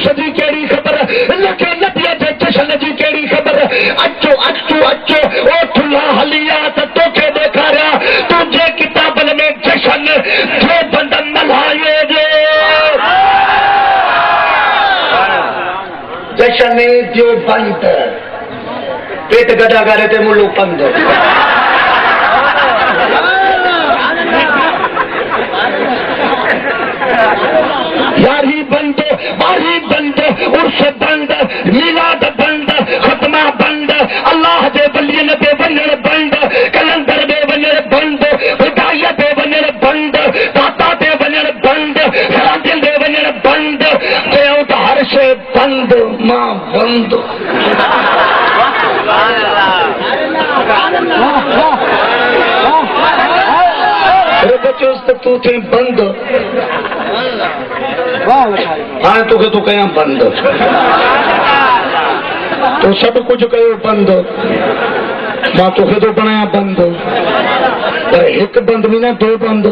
जोश जी केड़ी खबर लखे नबिया जे जशन जी केड़ी खबर अचो अचो अचो ओ थुला हलिया त तोखे ॾेखारिया तुझे किताबन में जशन जो बंद मल्हाए जे जशन जो बंद पेट गदा करे ते मुल्लो पंद यारी बंद बारी बंद उर्स बंद मिलाद बंद खत्मा बंद अल्लाह जे बलियन पे वञण बंद कलंदर पे वञण बंद हिदायत पे वञण बंद दाता पे वञण बंद सरादिल पे वञण बंद कयूं त हर शइ बंद मां बंद बचोस त तू थे बंद हाणे तोखे तो कयां बंद तो सब कुछ कयो बंद मां तोखे तो बनाया बंद पर एक बंद भी ना दो बंद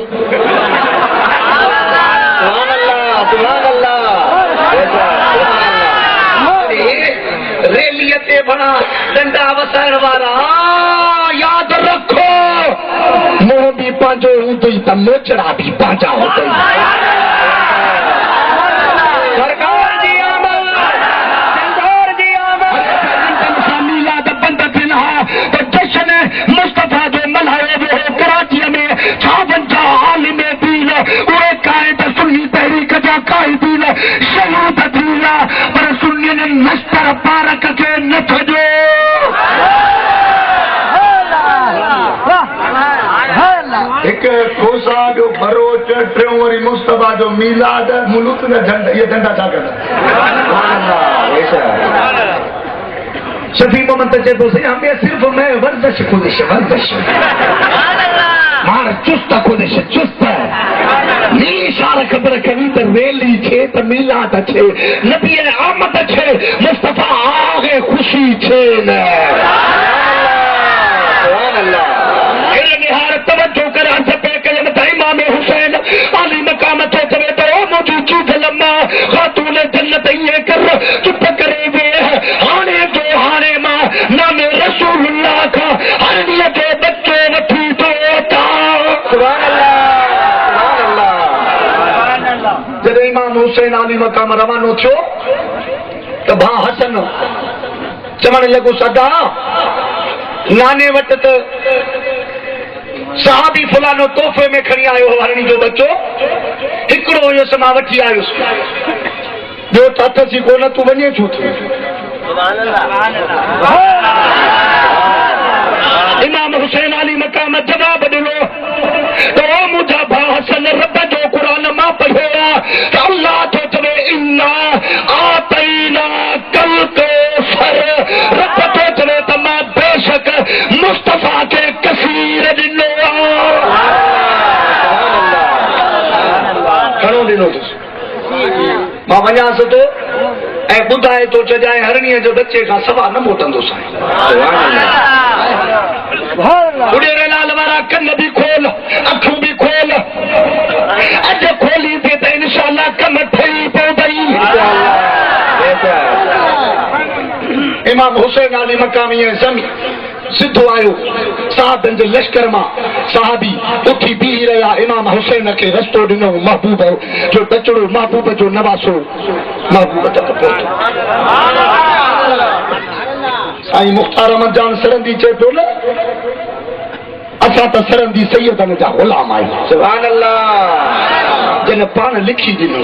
रेलियते बना डंडा वसाइण वारा याद रखो मोह भी पांजो हूंदई त मोचड़ा भी पांजा होतई सरकार जी आमद सिंदूर जी आमद मिलाद बंद दिन हा त जश्न मुस्तफा जो मल्हायो वियो कराची में 56 आलिम दीन उहे कायद सुन्नी तहरीक जा कायदीन शहीद थीन पर सुन्नियुनि नश्तर पारक खे न छॾियो एक खोसा जो भरोच टियों वरी मुस्तफा जो मीलाद मुल्क न झंडा ये झंडा छा कंदा शफी मोहम्मद चए थो सही हमें सिर्फ मैं वर्जिश खुदिश वर्जिश मार चुस्त खुदिश चुस्त नी शार खबर करी त रेली छे त मीलाद छे नबी आमद छे मुस्तफा आगे खुशी छे न सुभान अल्लाह निहार तवज्जो कर हथ पे कलम इमाम हुसैन आली मकाम तो चवे तो मुझी चूथ लम्मा खातून जन्नत ये कर चुप करे वे हाने जो हाने मां नाम रसूलुल्लाह का हर दिया के बच्चे वठी तो ता सुभान अल्लाह जब इमाम हुसैन आली मकाम रवानो थियो तो भा हसन चवण लगो सदा नाने वट त साहबी फलानो तोहफे में खणी आयो हरणी जो बच्चो हिकिड़ो हुयुसि मां वठी आयुसि ॿियो त अथसी कोन तूं वञे छो थी इमाम हुसैन अली मकाम जवाब ॾिनो त ओ मुंहिंजा भाउ हसन रब जो क़ुरान मां पढ़ियो आहे त अल्लाह थो चवे इन्ना आतैना कल कौसर रब थो चवे त मां बेशक मुस्तफा खे कसीर ॾिनो घणो ॾिनो अथसि मां वञांसि थो ऐं ॿुधाए थो चजाए हरणीअ जो बच्चे खां सवा न मोटंदो साईं बुढ़े लाल वारा कन भी खोल अखियूं भी खोल अॼु खोली थी त इंशाअल्लाह कम ठही पवंदई इमाम हुसैन अली मकामी ज़मी सिद्धो आयो साहबनि जे लश्कर मां साहबी उथी बीही रहिया इमाम हुसैन खे रस्तो ॾिनो महबूब जो बचड़ो महबूब जो नवासो महबूब तक पहुतो साईं मुख्तार अहमद जान सरंदी चए पियो न असां त सरंदी सैयदनि जा ग़ुलाम आहियूं सुभान अल्लाह जिन पाण लिखी ॾिनो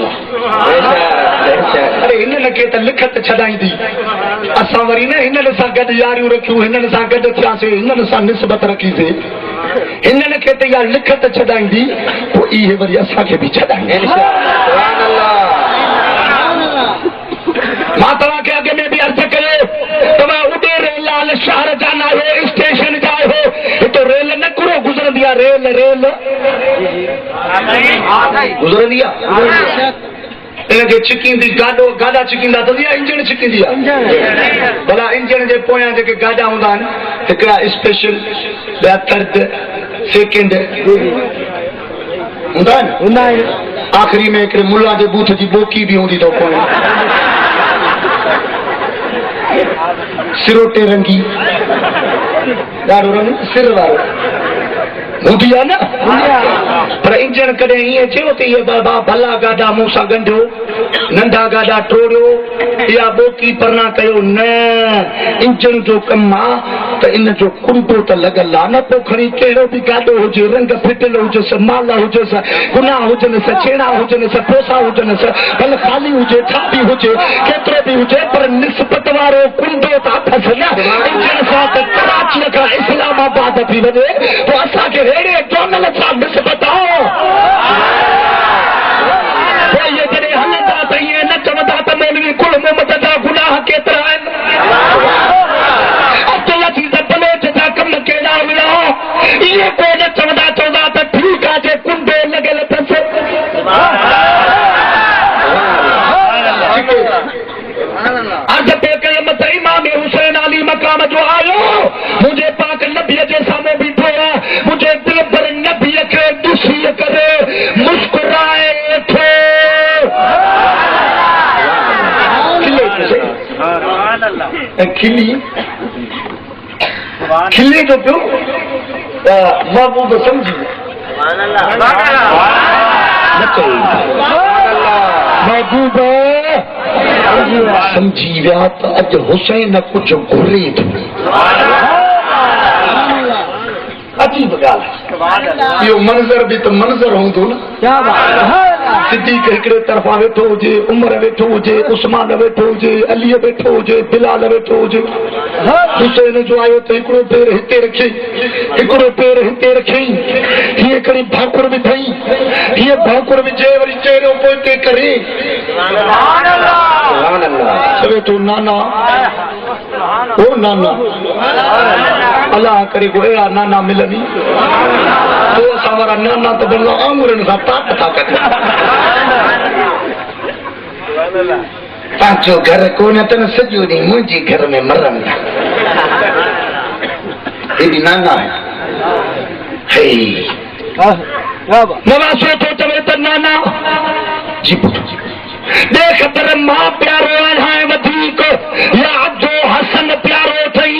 अरे हिननि खे त लिखत छॾाईंदी असां वरी न हिननि सां गॾु यारियूं रखियूं हिननि सां गॾु थियासीं हिननि सां निस्बत रखीसीं हिननि खे त इहा लिखत छॾाईंदी पोइ इहे वरी असांखे बि छॾाईंदी सुभान अल्लाह मां तव्हांखे अॻ में बि अर्ज़ु कयो तव्हां उॾे लाल शहर जा न आहियो स्टेशन जा आहियो हिते रेल न कुरो गुज़रंदी आहे रेल रेल गुज़रंदी आहे इनखे छिकींदी गाॾा छिकींदा त इंजन छिकींदी आहे भला इंजन जे पोयां जेके गाॾा हूंदा आहिनि हिकिड़ा स्पेशल ॿिया थर्ड सेकेंड हूंदा आहिनि आख़िरी में हिकिड़े मुला जे बूथ जी बोकी बि हूंदी अथव पोयां सिरोटे रंगी ॾाढो रंग सिर वारो हूंदी आहे न पर इंजन कॾहिं ईअं थियो त इहे बाबा भला गाॾा मूं सां ॻंढियो नंढा गाॾा टोड़ियो या ॿोकी परना कयो न इंजन जो कमु आहे त इन जो कुंडो त लॻल आहे न पोइ खणी कहिड़ो बि गाॾो हुजे रंग फिटियल हुजेसि माल हुजेसि गुनाह हुजनिसि छेड़ा हुजनिसि पोसा हुजनिसि भले ख़ाली हुजे छा बि हुजे केतिरो बि हुजे पर निस्बत वारो कुंडो त अथसि न इंजन सां त कराचीअ खां इस्लामाबाद थी वञे पोइ असांखे अहिड़े चौनल सां निस्बत आहे पोइ इहे जॾहिं हलंदा त ईअं न चवंदा त मौलवी कुल मोहम्मद जा गुनाह केतिरा आहिनि अब्दुल अज़ीज़ बलोच जा कम कहिड़ा हुआ इहे को न चवंदा चवंदा त ठीकु आहे जे कुंडो लॻियल अथसि अर्ज़ पे कयमि त इमाम हुसैन अली मक़ाम जो आयो मुंहिंजे पाक नबीअ जे साम्हूं बीठो आहे मुंहिंजे दिल पर नबीअ खे ॾिसी करे मुस्कुराए वेठो खिले जो पियो महबूब सम्झी महबूब समझी विया त अॼु हुसैन कुझु घुरे थो अजीब ॻाल्हि इहो मंज़र बि त मंज़र हूंदो न सिद्दीक़ हिकिड़े तरफ़ा वेठो हुजे उमर वेठो हुजे उस्मान वेठो हुजे अली वेठो हुजे बिलाल वेठो हुजे हुसैन जो आयो त हिकिड़ो पेर हिते रखी हिकिड़ो पेर हिते रखी हीअ हिकिड़ी भाकुर बि थई हीअ भाकुर विझे वरी चहिरो पोइते करे चवे थो नाना ओ नाना अलाह करे गोया नाना मिलनी तो असां वारा नाना त बल्ला आंगुरनि सां ताट था कनि पंहिंजो घर कोन अथनि सॼो ॾींहुं मुंहिंजे घर में मरनि था हेॾी नाना नवाज़ो थो चवे त नाना जी पुटु देख पर मां प्यारो आहियां वधीक या जो हसन प्यारो अथई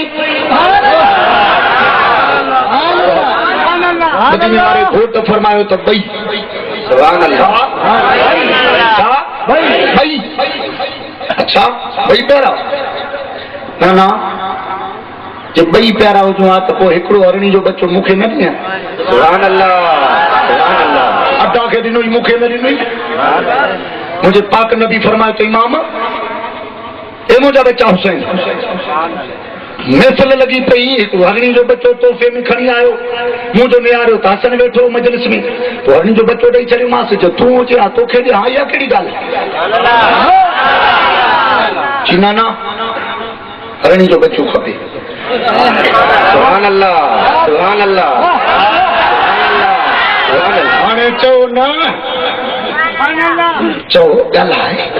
मदीने वारे घोट फरमायो त ॿई सुभान अल्लाह ॿई अच्छा ॿई प्यारा नाना जे ॿई प्यारा हुजूं हा त पोइ हिकिड़ो अरणी जो बच्चो मूंखे न ॾियां सुभान अल्लाह अड्डा खे ॾिनोई मूंखे न ॾिनोई मुझे पाक नबी फरमायो तो इमाम ए मुझा बच्चा हुसैन महफिल लगी पई हिकिड़ो हरणी जो बच्चो तोहफ़े में खणी आयो मुंह जो निहारियो त हसन वेठो मजलिस में पोइ हरणी जो बच्चो ॾेई छॾियोमांसि जो तूं हुजे हा तोखे ॾे हा इहा कहिड़ी ॻाल्हि जी नाना हरणी जो बच्चो खपे सुभान अल्लाह सुभान अल्लाह हाणे चओ न चओ ॻाल्हाए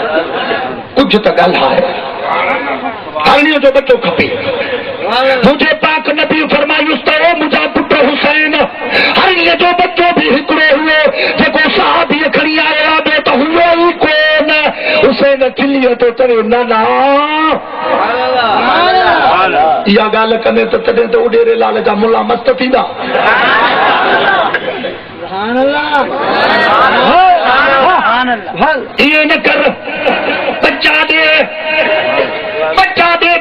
कुझु त ॻाल्हाए हरणीअ जो बच्चो खपे मुंहिंजे पाक नबी फरमायुसि त ओ मुंहिंजा पुट हुसैन हरणीअ जो बच्चो बि हिकिड़ो हुओ जेको सहाबीअ खणी आयो आहे त हुओ ई कोन हुसैन खिलीअ थो चवे नाना इहा ॻाल्हि कंदे त तॾहिं त उॾेरे लाल जा मुला मस्त थींदा ये न कर बच्चा दे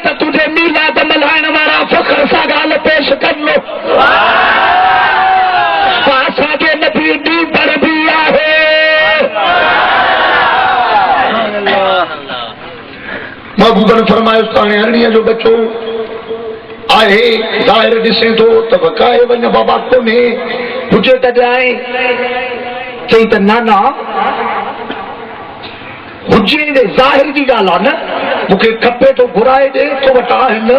तो तुझे मीलाद मल्हाइण वारा फख्र सां ॻाल्हि पेश कर लो असांजो नबी ॾींहुं पर बि आहे महबूबन फरमायुसि त हाणे हरणीअ जो बच्चो आहे ज़ाहिर ॾिसे थो त वकाए वञ बाबा कोन्हे हुजे त ॼाए चई त नाना हुजे ज़ाहिर जी ॻाल्हि आहे न मूंखे खपे थो घुराए ॾे तो वटि आहिनि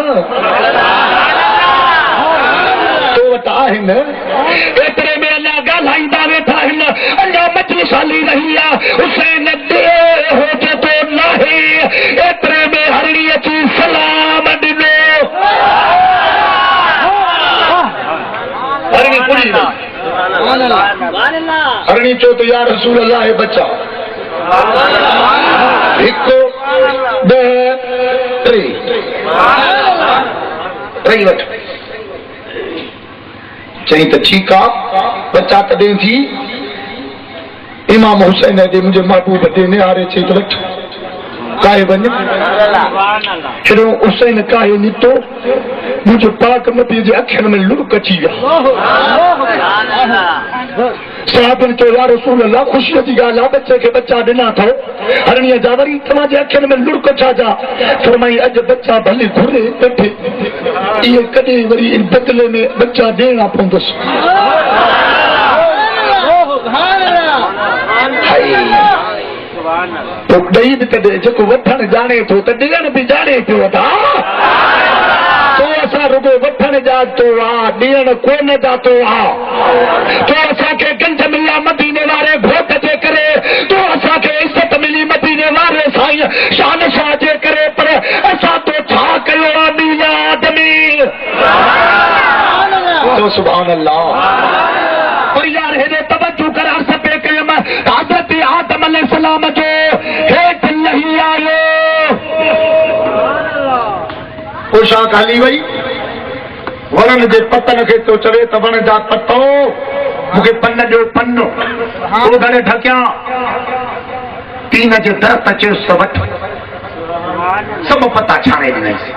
एतिरे में अञा ॻाल्हाईंदा वेठा आहिनि अञा मजलिस हली रही आहे हुसैन ॾे हुजे तो नाहे एतिरे में हरणी अची सलाम ॾिनो हरणी पुरी हरणी चयो त या रसूल अल्लाह है बच्चा हिकु ॾह टे रही वठ चई तो ठीक आ बच्चा तॾहिं थी इमाम हुसैन जे मुंहिंजे महबूब ते निहारे चई तो वठ काहे वञ हेॾो हुसैन काहे निकितो मुंहिंजो पाक नबी जे अखियुनि में लुड़क अची विया साहिबनि चयो या रसूल अल्लाह ख़ुशीअ जी ॻाल्हि आहे बच्चे खे बच्चा ॾिना अथव हरणीअ जा वरी तव्हांजे अखियुनि में लुड़क छा जा फरमाई अॼु बच्चा भले घुरे वेठे इहे कॾहिं वरी बदिले में बच्चा ॾियणा पवंदुसि तो ॾेई बि त जेको वठणु ॼाणे थो त ॾियण बि ॼाणे पियो था तो असां रुगो वठण जातो आ ॾियण कोन जातो आ तो असांखे गंज मिलिया मदीने वारे घोट जे करे तो असांखे इज़त मिली मदीने वारे साईं शान शाह जे करे पर असां तो छा कयो आहे मीला आदमी तो सुभान अल्लाह पर यार हेॾे तवज्जो करण खपे कयम हज़रत आदम अलैहिस्सलाम जो हेठि लही आयो पोशाक हली वई वणनि जे पतन खे तो चवे त वण जा पतो मूंखे पन ॾियो पन्नो पोइ घणे ढकियां तीन जे दरख़्त चयुसि त वठ सभु पता छाणे ॾिनईसि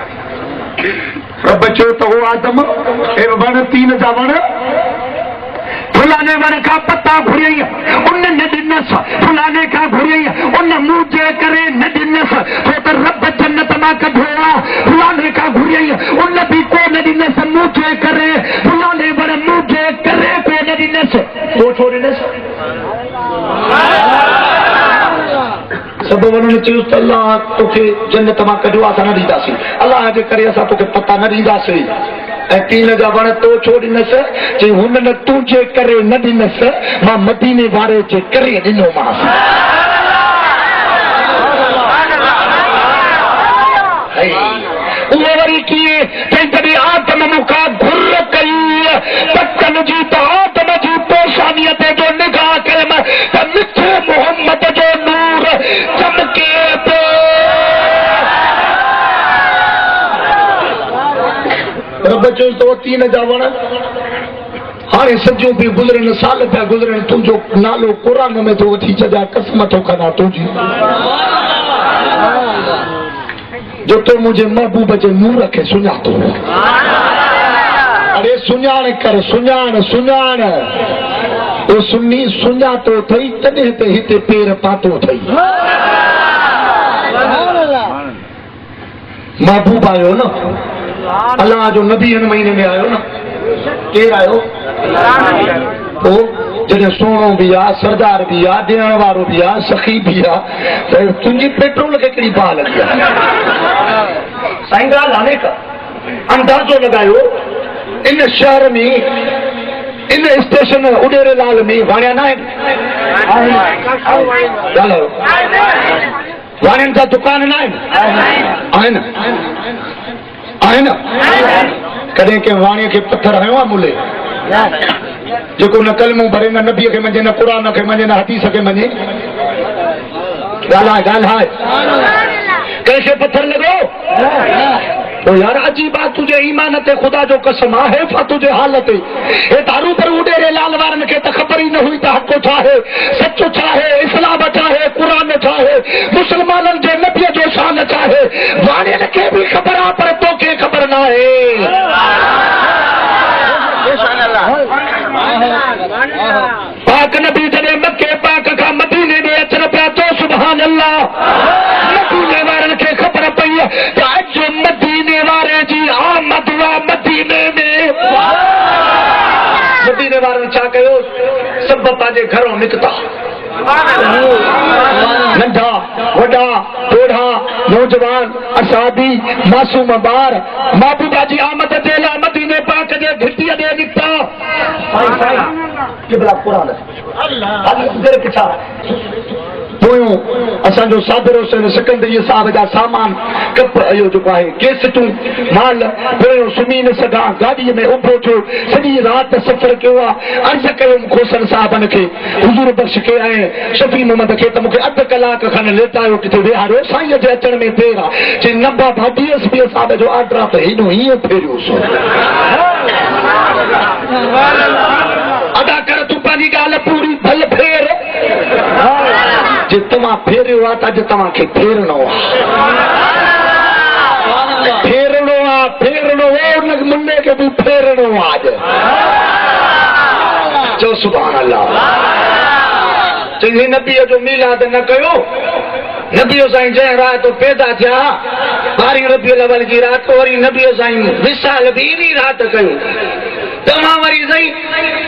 रब चयो त हो आदम हे वण तीन जा वण फुलाने वण का पत्ता घुरियई उन न ॾिनसि फुलाने का घुरियई उन मुंह जे करे न ॾिनसि छो त रब जन्नत मां कढियो आहे फुलाने का घुरियई उन बि कोन ॾिनसि मुंह जे करे फुलाने वण मुंह जे करे कोन ॾिनसि तो छो ॾिनसि सभु वणनि चयुसि त अलाह तोखे जन्नत मां कढियो आहे त न ॾींदासीं अलाह जे करे असां तोखे पता न ॾींदासीं ऐं तीन जा वण तो छो ॾिनसि चई हुन न तुंहिंजे करे न ॾिनसि मां मदीने वारे जे करे ॾिनोमांसि उहो वरी कीअं चई जॾहिं आदम मूंखां घुर कई पतन जी त आदम जी पेशानीअ ते जो निगाह कयमि त मिठे मोहम्मद जो नूर चमके पियो रब चयुसि त तीन जा वण हाणे सदियूं बि गुज़रनि साल पिया गुज़रनि तुंहिंजो नालो क़ुर में थो वठी छॾियां कसम थो खणा तुंहिंजी जो तो मुंहिंजे महबूब जे नूर खे सुञातो अरे सुञाण कर सुञाण सुञाण ओ सुन्नी सुञातो अथई तॾहिं त हिते पेर पातो अथई महबूब आयो न अल्लाह जो नबी हिन महीने में आयो न केरु आयो पोइ जॾहिं सोणो बि आहे सरदार बि आहे ॾियण वारो बि आहे सखी बि आहे त तुंहिंजी पेट्रोल खे कहिड़ी बाहि लॻी आहे साईं ॻाल्हि हाणे का अंदाज़ो लॻायो इन शहर में इन स्टेशन उॾेरेलाल में वाणिया न आहिनि वाणियनि जा दुकान न आहिनि आहिनि कॾहिं कंहिं वाणीअ खे पथर हयो आहे मुले जेको न कलमूं भरे न नबीअ खे मञे न क़ुर खे मञे न हदीस खे मञे ॻाल्हाए कंहिंखे पथर लॻो तो यार अजीब बात तुझे ईमान ते खुदा जो कसम आहे फा तुझे हालत हे दारू पर उडेरे लाल वारन के त खबर ही न हुई त हक़ छा है सचो छा है इस्लाम छा है कुरान छा है मुसलमानन जे नबी जो शान छा है वाणियन के भी खबर आ पर तो के खबर ना है पाक नबी जने मक्के पाक का मदीने में अचन पिया तो सुभान अल्लाह मदीने वारन के खबर पई त अज मदीने वारे जी आमद वा मदीने में मदीने वारन छा कयो सब पंहिंजे घरों निकता नंढा वॾा ॿोढ़ा नौजवान असाबी मासूम ॿार महबूबा जी आमद जे लाइ मदीने पाक जे घिटीअ ॾे निकिता क़िबला क़ुरान पोयों असांजो साबिर हुसैन सिकंदरी साहब जा सामान कप इहो जेको आहे केसटूं माल पोयों सुम्ही न सघां गाॾीअ में उभो थियो सॼी राति सफ़र कयो आहे अर्ज़ कयुमि खोसन साहिबनि खे हुज़ूर बख़्श खे ऐं शफ़ी मोहम्मद खे त मूंखे अधु कलाक खनि लेटायो किथे वेहारियो साईंअ जे अचण में देरि आहे चई नब्बा भाॼी DSP साहिब जो ऑर्डर आहे त हेॾो हीअं फेरियोसि अदा कर तूं पंहिंजी ॻाल्हि पूरी भल फेर जे तव्हां फेरियो आहे त अॼु तव्हांखे फेरणो आहे फेरणो उन मुन्ने खे बि फेरणो आहे अॼु चओ सुभाणे अल्लाह चई नबीअ जो मीलाद न कयो नबीअ साईं जंहिं राति पैदा थिया 12 रबीउल अव्वल जी राति वरी नबीअ साईं विसाल बि इन राति कयो तव्हां वरी साईं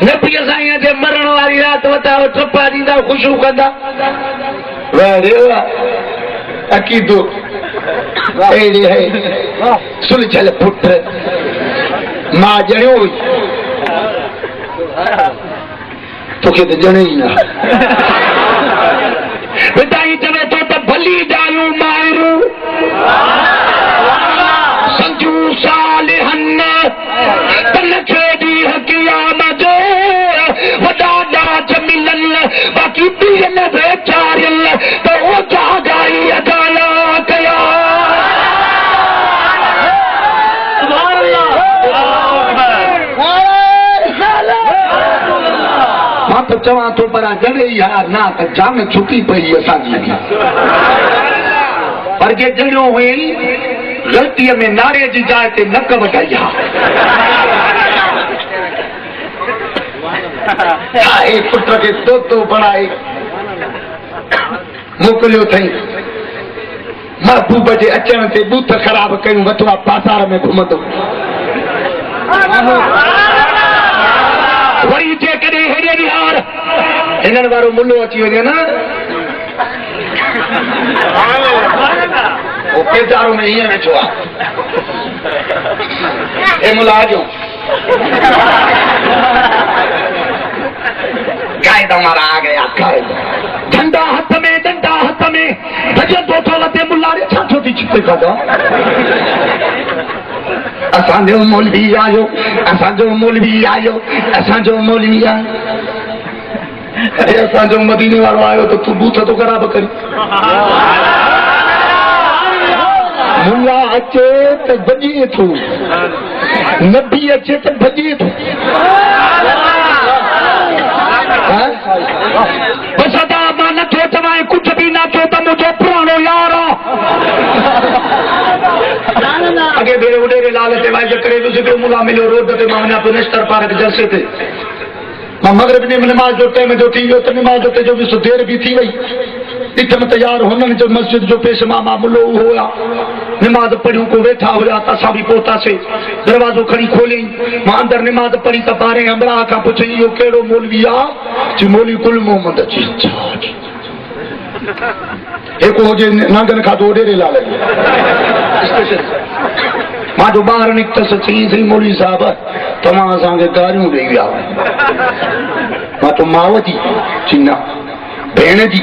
नबीअ साईं जे मरण वारी राति वताओ टपा ॾींदा ख़ुशू कंदा अकीदो अहिड़ी है सुलझल पुट मां ॼणियो हुई तोखे त ॼणे ई न ॿुधाई चवे थो त भली ॻाल्हियूं माहिरूं संजू सालिहन तन खे ॾींहं क़यामत जो वॾा ॾाज मिलनि बाक़ी ॿियनि वेचारियनि त ओछा ॻाई अदाया कया मां त चवां थो पर ॼणे ई यार न त जान छुटी पई असांजी पर जे ॼणियो हुई ग़लतीअ में नारे जी जाइ ते नक वधाई आहे पुट खे तोतो बणाए मोकिलियो अथई महबूब जे अचण ते बूथ ख़राब कयूं वठवा बाज़ार में घुमंदो वरी जेकॾहिं हेॾे ॾियार हिननि वारो मुल्लो अची वञे न बेचारो में हीअं वेठो आहे हे मुलाजो कायदा मारा आ गया कायदा डंडा हथ में भजंदो थो लथे मुलारे छा थो थी छिते कदो असांजो मौलवी आयो असांजो मौलवी आयो अरे असांजो मदीने वारो आयो त तूं बूथ तो ख़राब करी मुल्ला अचे त भॼे थो नबी अचे त भॼे थो बसदा मां नथो चवां कुझु बि न थियो त मुंहिंजो पुराणो यार अॻे भेरे उॾेरे लाल ते वाइज करे हिकिड़ो मुला मिलियो रोड ते मां वञा पियो नेशनल पार्क जलसे ते मां मगरिब जी नमाज़ जो टाइम जो थी वियो त नमाज़ ते जो बि देरि बि थी वई ॾिठमि त यार हुननि जो मस्जिद जो पेश मामा मुलो उहो हुया नमाज़ पढ़ियूं को वेठा हुया त असां बि पहुतासीं दरवाज़ो खणी खोलियईं मां अंदरि नमाज़ पढ़ी त ॿारहें अमरा खां पुछई इहो कहिड़ो मौलवी आहे चई मौलवी गुल मोहम्मद जी हिकु हुजे नांगन खां तो ओॾेरे लाल मां जो ॿाहिरि निकितसि चई साईं मौलवी साहिब तव्हां असांखे गारियूं ॾेई विया मां तो माउ जी चई न भेण जी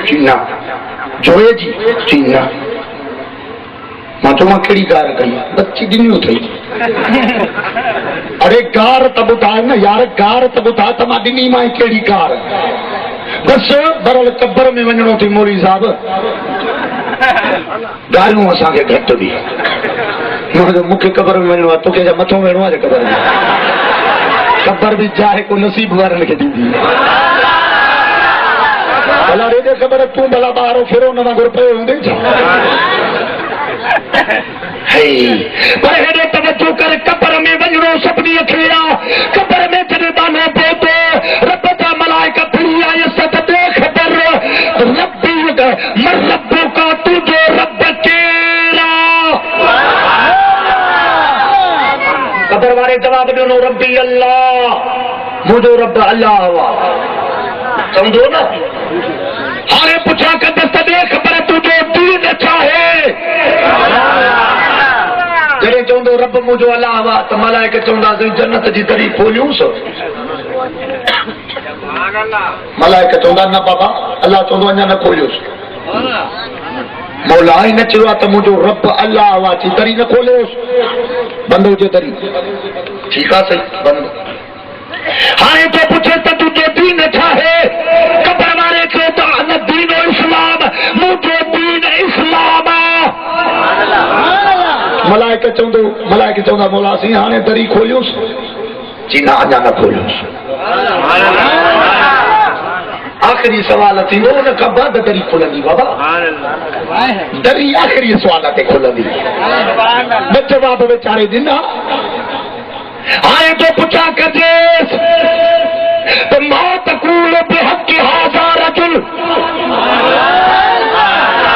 चई न जोए जी चई न मां चयो मां कहिड़ी गार कई बची ॾिनियूं अथई अरे गार त ॿुधाए न यार गार त ॿुधाए त मां ॾिनी मां कहिड़ी गार बसि बरल कबर में वञिणो अथई मौलवी साहिब गारियूं असांखे घटि बि मूंखे कबर में वञिणो आहे तोखे मथो वेहणो आहे कबर में कबर बि चाहे को नसीब वारनि खे ॾींदी भला ॾे ख़बर तूं भला ॿाहिरो फिरो न वांगुरु पियो हूंदे छा पर हेॾे तवजो कर कबर में वञिणो सभिनी खे कबर में जॾहिं बानो पहुतो रब जा मलाइका फिरी आयसि त देख बर रब्बी मर रब्बो का तुंहिंजो रब केरा कबर वारे जवाब ॾिनो रब्बी अल्लाह मुंहिंजो रब अल्लाह हुआ सम्झो न हाणे पुछां कंदसि त देख पर तुंहिंजो दीन छा आहे जॾहिं चवंदो रब मुंहिंजो अल्लाह हुआ त मलाइका चवंदासीं जन्नत जी दरी खोलियूंसि मलाइक चवंदा न बाबा, अल्लाह चवंदो अञा न खोलियोसि। मौला ही न चयो आहे त मुंहिंजो रब अल्लाह वा चई दरी न खोलियोसि, बंदि हुजे दरी। ठीकु आहे सही, बंदि। हाणे तो पुछे त तुंहिंजो दीन छा आहे? क़ब्र वारे चयो त अन दीन इस्लाम, मुंहिंजो दीन इस्लाम आहे। मलाइक चवंदा मौला साईं हाणे दरी खोलियोसि? जी न अञा न खोलियोसि। आखिरी सवाल थींदो, उन खां बाद दरी खुलंदी बाबा। दरी आखिरी सवाल ते खुलंदी। ब जवाब वीचारे ॾिना। हाणे तो पुछा कजेसि त मां तक़ूल बिहक़ हाज़ा रजुल,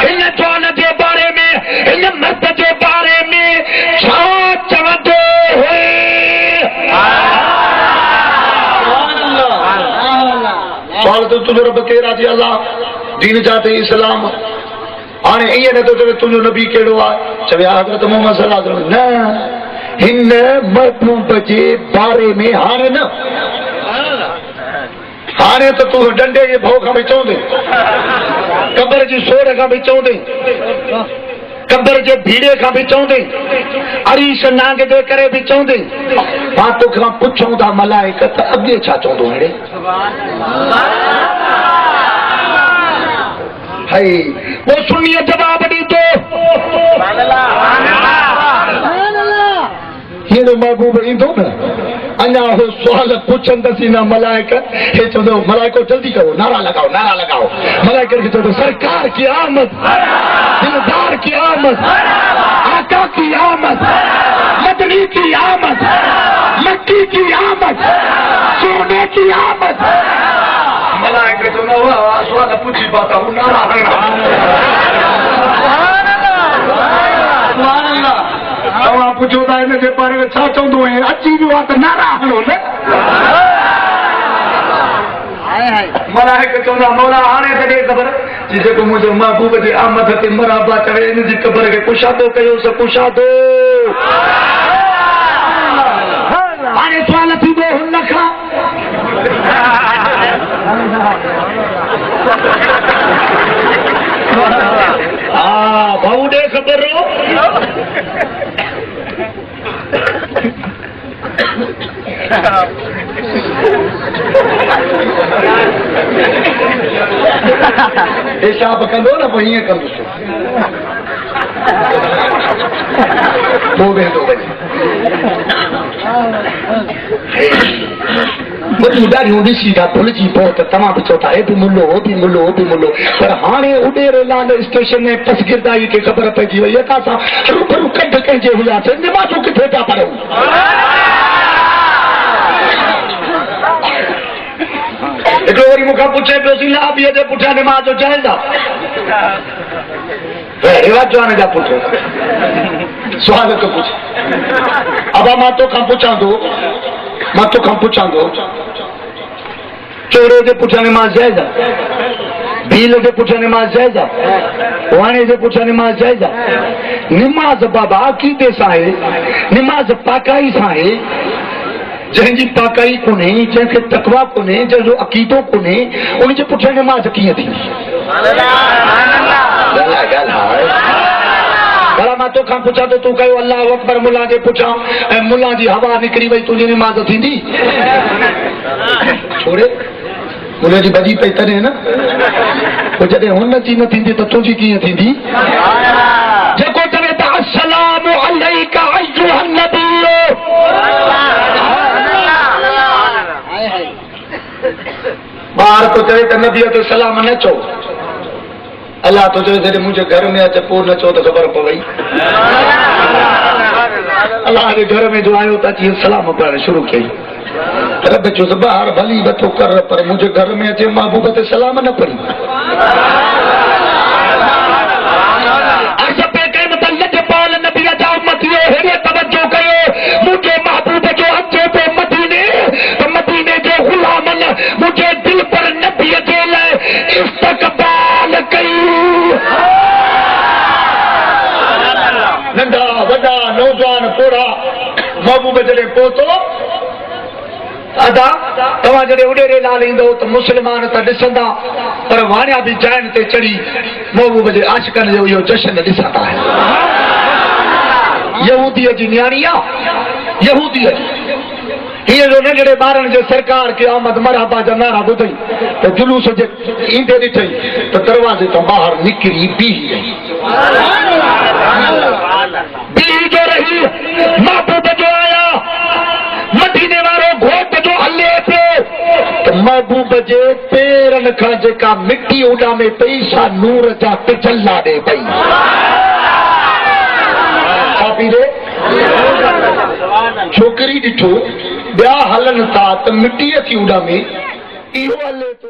हिन जवान जे बारे में, हिन मर्द जे बारे में छा चवंदो हुए? सवाल तो तुंहिंजो रब केरु आहे? जी अल्लाह। दीन छा अथई? इस्लाम। हाणे ईअं नथो चवे तुंहिंजो नबी कहिड़ो आहे, चवे हज़रत मोहम्मद सल्लल्लाहु अलैहि वसल्लम। न, हिन महबूब जे बारे में हाणे न। हाणे त तूं डंडे जे भउ खां बि चवंदे, क़ब्र जी सोर खां बि चवंदे, क़ब्र जे भीड़े खां बि चवंदे, अरीश नांग जे करे बि चवंदे। मां तोखां पुछूं था मलाइक त अॻे छा चवंदो हेड़े? हाय वो सुन्नीअ जवाब ॾींदो, हीअं महबूब ईंदो न, अञा हो सुवाल पुछंदसि न मलाइक। हे चवंदो मलाइको जल्दी करो, नारा लगाओ, नारा लगाओ। मलाइक खे चवंदो सरकार की आमद, दिलदार की आमद, आका की आमद, मदनी की आमद, मक्की की आमद, सोने की आमद। मलाइक खे चवंदो सुवाल पुछी पाता हूं, नारा हणा। तव्हां पुछो था हिन जे बारे में छा चवंदो आहे? अची वियो आहे त नारा हणो न। मलाइक चवंदा मौला हाणे त ॾे ख़बर, जेको मुंहिंजो महबूब जे आमद ते मरहबा चवे, हिन जी क़ब्र खे कुशादो कयोसि, कुशादो। हाणे सुवाल थींदो हुन खां, हा भाऊ ॾे ख़बर हो। हिसाब कंदो न पोइ हीअं कंदुसि, पोइ वेंदो वञे। तूं ॾाढियूं ॾिसी था भुलिजी पओ त तव्हां बि चओ था हे बि मुल्लो, हो बि मुल्लो, हो बि मुल्लो। पर हाणे उॾेर लाल स्टेशन में पसगिरदाई खे ख़बर पइजी वई आहे त असां रूबरू कढ कंहिंजे हुआसीं, निमाज़ूं किथे पिया पढ़ूं। हिकिड़ो वरी मूंखां पुछे पियो सी लाबीअ जे पुठियां निमाज़ जो जाइज़ आहे? रिवाज जवान जा पुछो सुवाल थो पुछ। अब मां तोखां पुछां थो, चोरे जे पुठियां निमाज़ जाइज़ आहे? भील जे पुठियां निमाज़ जाइज़ आहे? वाणे जे पुठियां निमाज़ जाइज़ आहे? निमाज़ बाबा अक़ीदे सां आहे, निमाज़ पाकाई सां आहे। जंहिंजी पाकाई कोन्हे, जंहिंखे तकवा कोन्हे, जंहिंजो अक़ीदो कोन्हे, उनजे पुठियां निमाज़ कीअं थींदी? भला मां तोखां पुछां त तूं कयो अल्लाह अकबर मुल्ला जे पुछां ऐं मुल्ला जी हवा निकिरी वई, तुंहिंजी निमाज़ थींदी? छोड़े मुल्ले जी भॼी पई तॾहिं न, पोइ जॾहिं हुन जी न थींदी त तुंहिंजी कीअं थींदी? जेको चवे त अस्सलामु अलैका अय्युहन नबिय्यु, ॿार तो चवे त नबीअ ते सलाम न चओ, अल्लाह तो चवे जॾहिं मुंहिंजे घर में अचे पोइ न चओ त ख़बर पवई। अल्लाह जे घर में जो आयो त अची सलाम पढ़णु शुरू कई। रब चयोसि ॿार भली वठो कर, पर मुंहिंजे घर में अचे महबूब ते सलाम न पढ़ी। मुंहिंजे महबूब जो अचे पियो मदीने त मदीने जे गुलामन मुंहिंजे दिल पर नबीअ जे लाइ इस्तक़बाल कई। नंढा वॾा नौजवान पोड़ा महबूब जॾहिं पहुतो अदा तव्हां जॾहिं उॾेरे लाल ईंदो त मुस्लमान त ॾिसंदा पर वाणिया बि जाइन ते चढ़ी महबूब जे आशिकनि जो इहो जश्न ॾिसंदा यहूदीअ जी न्याणी आहे यहूदीअ जी हीअं जो नंढड़े ॿारनि जे सरकार खे अहमद मरहबा जा नारा ॿुधई त जुलूस जे ईंदे ॾिठई त दरवाज़े तां ॿाहिरि निकिरी बीही जो रही महबूब जो आया मदीने वारो घोट जो हले पियो त महबूब जे पेरनि खां जेका मिटी उॾामे पई सा नूर जा पिछला ॾे पई छोकिरी ॾिठो ॿिया हलनि था त मिटीअ थी उॾामे इहो हले थो।